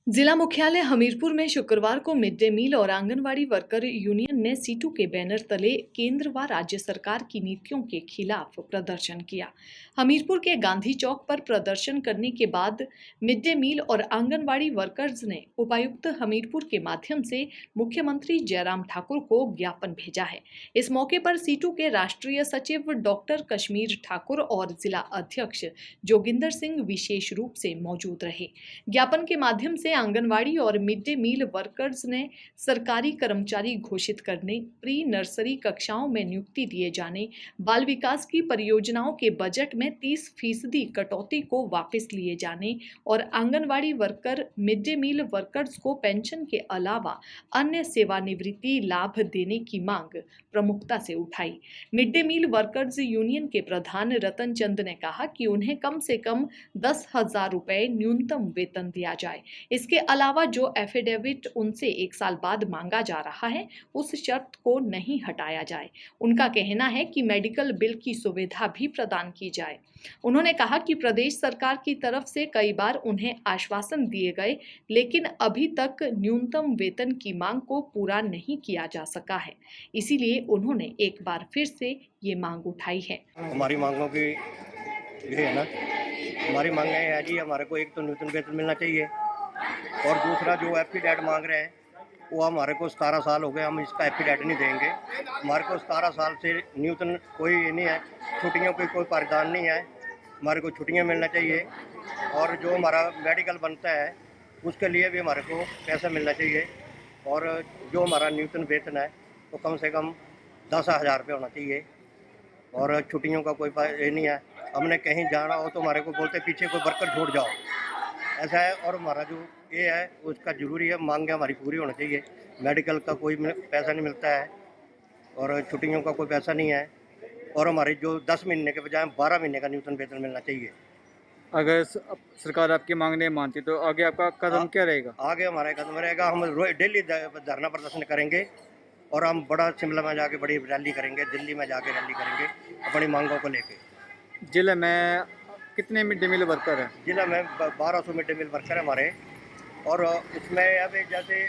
जिला मुख्यालय हमीरपुर में शुक्रवार को मिड डे मील और आंगनवाड़ी वर्कर यूनियन ने सीटू के बैनर तले केंद्र व राज्य सरकार की नीतियों के खिलाफ प्रदर्शन किया। हमीरपुर के गांधी चौक पर प्रदर्शन करने के बाद मिड डे मील और आंगनवाड़ी वर्कर्स ने उपायुक्त हमीरपुर के माध्यम से मुख्यमंत्री जयराम ठाकुर को ज्ञापन भेजा है। इस मौके पर सीटू के राष्ट्रीय सचिव डॉक्टर कश्मीर ठाकुर और जिला अध्यक्ष जोगिंदर सिंह विशेष रूप से मौजूद रहे। ज्ञापन के माध्यम से आंगनवाड़ी और मिड डे मील वर्कर्स ने सरकारी कर्मचारी घोषित करने, प्री नर्सरी कक्षाओं में नियुक्ति दिए जाने, बाल विकास की परियोजनाओं के बजट में 30% कटौती को वापस लिए जाने और anganwadi worker, mid day meal workers को पेंशन के अलावा अन्य सेवानिवृत्ति लाभ देने की मांग प्रमुखता से उठाई। Mid day meal workers union के प्रधान रतन चंद ने कहा कि उन्हें कम से कम 10,000 रुपए न्यूनतम वेतन दिया जाए। इसके अलावा जो एफिडेविट उनसे 1 साल बाद मांगा जा रहा है, उस शर्त को नहीं हटाया जाए। उनका कहना है कि मेडिकल बिल की सुविधा भी प्रदान की जाए। उन्होंने कहा कि प्रदेश सरकार की तरफ से कई बार उन्हें आश्वासन दिए गए, लेकिन अभी तक न्यूनतम वेतन की मांग को पूरा नहीं किया जा सका है। इसीलिए उन्होंने एक बार फिर से ये मांग उठाई है। हमारी मांगों की ये है ना, हमारी मांग है जी, हमारे को एक तो न्यूनतम वेतन मिलना चाहिए और दूसरा जो एफिडेविट मांग रहे हैं वो हमारे को 17 साल हो गए, हम इसका एफिडेविट नहीं देंगे। हमारे को 17 साल से न्यूनतम कोई ये नहीं है, छुट्टियों की कोई प्रावधान नहीं है। हमारे को छुट्टियां मिलना चाहिए और जो हमारा मेडिकल बनता है उसके लिए भी हमारे को पैसा मिलना चाहिए और जो हमारा न्यूनतम वेतन है तो कम से कम 10,000 रुपये होना चाहिए और छुट्टियों का कोई ये नहीं है। हमने कहीं जाना हो तो हमारे को बोलते पीछे कोई वर्कर छोड़ जाओ, ऐसा है। और हमारा जो ये है उसका ज़रूरी है, मांग हमारी पूरी होनी चाहिए। मेडिकल का कोई पैसा नहीं मिलता है और छुट्टियों का कोई पैसा नहीं है और हमारे जो 10 महीने के बजाय 12 महीने का न्यूनतम वेतन मिलना चाहिए। अगर सरकार आपकी मांग नहीं मानती तो आगे आपका कदम क्या रहेगा? आगे हमारा कदम रहेगा, हम डेली धरना प्रदर्शन करेंगे और हम बड़ा शिमला में जाके बड़ी रैली करेंगे, दिल्ली में जाके रैली करेंगे अपनी मांगों को लेके। जिले में कितने मिड डे मील वर्कर हैं? जिला में 1200 मिड डे मील वर्कर है हमारे और उसमें अभी जैसे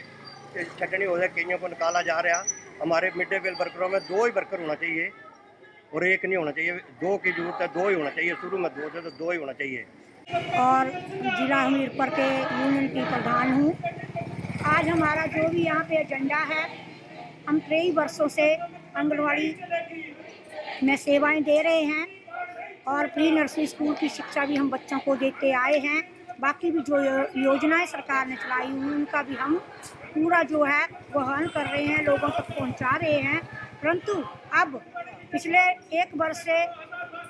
छटनी हो जाए, कईयों को निकाला जा रहा। हमारे मिड डे मील वर्करों में 2 ही वर्कर होना चाहिए और 1 नहीं होना चाहिए। 2 की जरूरत है, 2 ही होना चाहिए। शुरू में 2 थे तो 2 ही होना चाहिए। और जिला हमीरपुर के यूनियन की प्रधान हूँ। आज हमारा जो भी यहाँ पे एजेंडा है, हम 23 वर्षों से आंगनवाड़ी में सेवाएं दे रहे हैं और प्री नर्सरी स्कूल की शिक्षा भी हम बच्चों को देते आए हैं। बाकी भी जो योजनाएं सरकार ने चलाई हुई उनका भी हम पूरा जो है वो हल कर रहे हैं, लोगों तक पहुंचा रहे हैं। परंतु अब पिछले 1 वर्ष से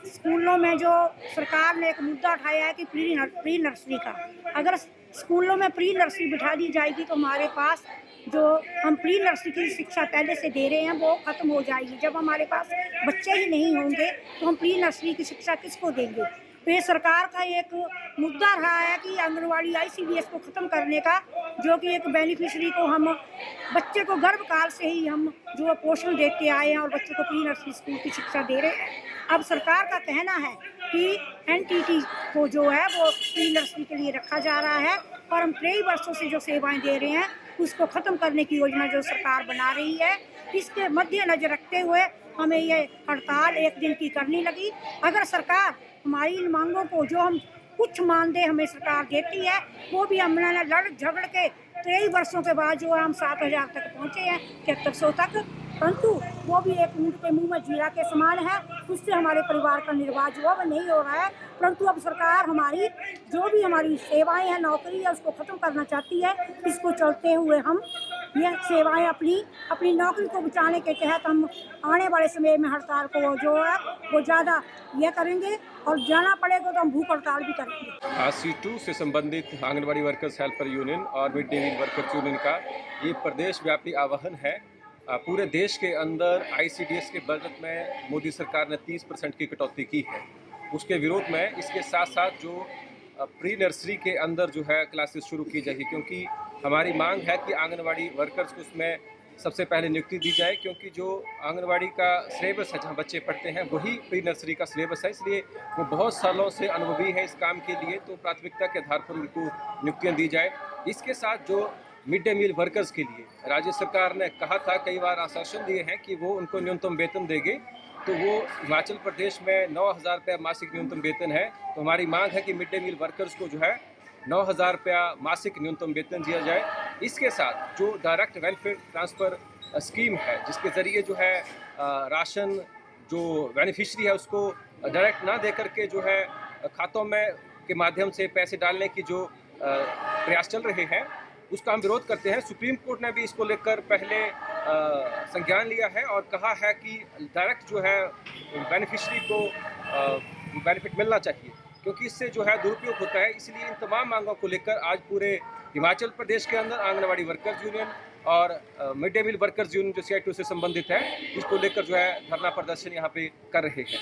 स्कूलों में जो सरकार ने एक मुद्दा उठाया है कि प्री नर्सरी का, अगर स्कूलों में प्री नर्सरी बिठा दी जाएगी तो हमारे पास जो हम प्री नर्सरी की शिक्षा पहले से दे रहे हैं वो ख़त्म हो जाएगी। जब हमारे पास बच्चे ही नहीं होंगे तो हम प्री नर्सरी की शिक्षा किसको देंगे? तो ये सरकार का एक मुद्दा रहा है कि आंगनवाड़ी ICDS को ख़त्म करने का, जो कि एक बेनिफिशरी को हम बच्चे को गर्भकाल से ही हम जो पोषण देते आए हैं और बच्चे को प्री नर्सरी स्कूल की शिक्षा दे रहे हैं। अब सरकार का कहना है कि NTT को जो है वो प्री नर्सरी के लिए रखा जा रहा है और हम 23 वर्षों से जो सेवाएं दे रहे हैं उसको ख़त्म करने की योजना जो सरकार बना रही है, इसके मद्देनजर रखते हुए हमें ये हड़ताल 1 दिन की करनी लगी। अगर सरकार हमारी इन मांगों को, जो हम कुछ मानदेय हमें सरकार देती है, वो भी हमने लड़ झगड़ के 23 वर्षों के बाद जो हम 7,000 तक पहुँचे हैं, 7300 तक, परंतु वो भी एक ऊँट के मुँह में जीरा के समान है। उससे हमारे परिवार का निर्वाह जो है नहीं हो रहा है। परंतु अब सरकार हमारी जो भी हमारी सेवाएं हैं, नौकरी है, उसको ख़त्म करना चाहती है। इसको चलते हुए हम ये सेवाएं अपनी नौकरी को बचाने के तहत हम आने वाले समय में हड़ताल को जो है वो ज़्यादा यह करेंगे और जाना पड़ेगा तो हम भूख हड़ताल भी करेंगे। आज सीटू से संबंधित आंगनबाड़ी वर्कर्स हेल्पर यूनियन और mid day meal workers union का ये प्रदेश व्यापी आह्वान है। पूरे देश के अंदर ICDS के बजट में मोदी सरकार ने 30% की कटौती की है। उसके विरोध में इसके साथ साथ जो प्री नर्सरी के अंदर जो है क्लासेस शुरू की जाएगी, क्योंकि हमारी मांग है कि आंगनवाड़ी वर्कर्स को उसमें सबसे पहले नियुक्ति दी जाए, क्योंकि जो आंगनवाड़ी का सिलेबस है, जहाँ बच्चे पढ़ते हैं, वही प्री नर्सरी का सिलेबस है, इसलिए वो बहुत सालों से अनुभवी है इस काम के लिए, तो प्राथमिकता के आधार पर उनको नियुक्तियाँ दी जाए। इसके साथ जो मिड डे मील वर्कर्स के लिए राज्य सरकार ने कहा था, कई बार आश्वासन दिए हैं कि वो उनको न्यूनतम वेतन देंगे, तो वो हिमाचल प्रदेश में 9,000 रुपया मासिक न्यूनतम वेतन है। तो हमारी मांग है कि मिड डे मील वर्कर्स को जो है 9,000 रुपया मासिक न्यूनतम वेतन दिया जाए। इसके साथ जो डायरेक्ट वेलफेयर ट्रांसफ़र स्कीम है, जिसके ज़रिए जो है राशन जो बेनिफिशरी है उसको डायरेक्ट ना दे करके जो है खातों में के माध्यम से पैसे डालने की जो प्रयास चल रहे हैं, उसका हम विरोध करते हैं। सुप्रीम कोर्ट ने भी इसको लेकर पहले संज्ञान लिया है और कहा है कि डायरेक्ट जो है बेनिफिशरी को बेनिफिट मिलना चाहिए, क्योंकि इससे जो है दुरुपयोग होता है। इसलिए इन तमाम मांगों को लेकर आज पूरे हिमाचल प्रदेश के अंदर आंगनवाड़ी वर्कर्स यूनियन और mid day meal workers union जो CI2 से संबंधित है, इसको लेकर जो है धरना प्रदर्शन यहाँ पे कर रहे हैं।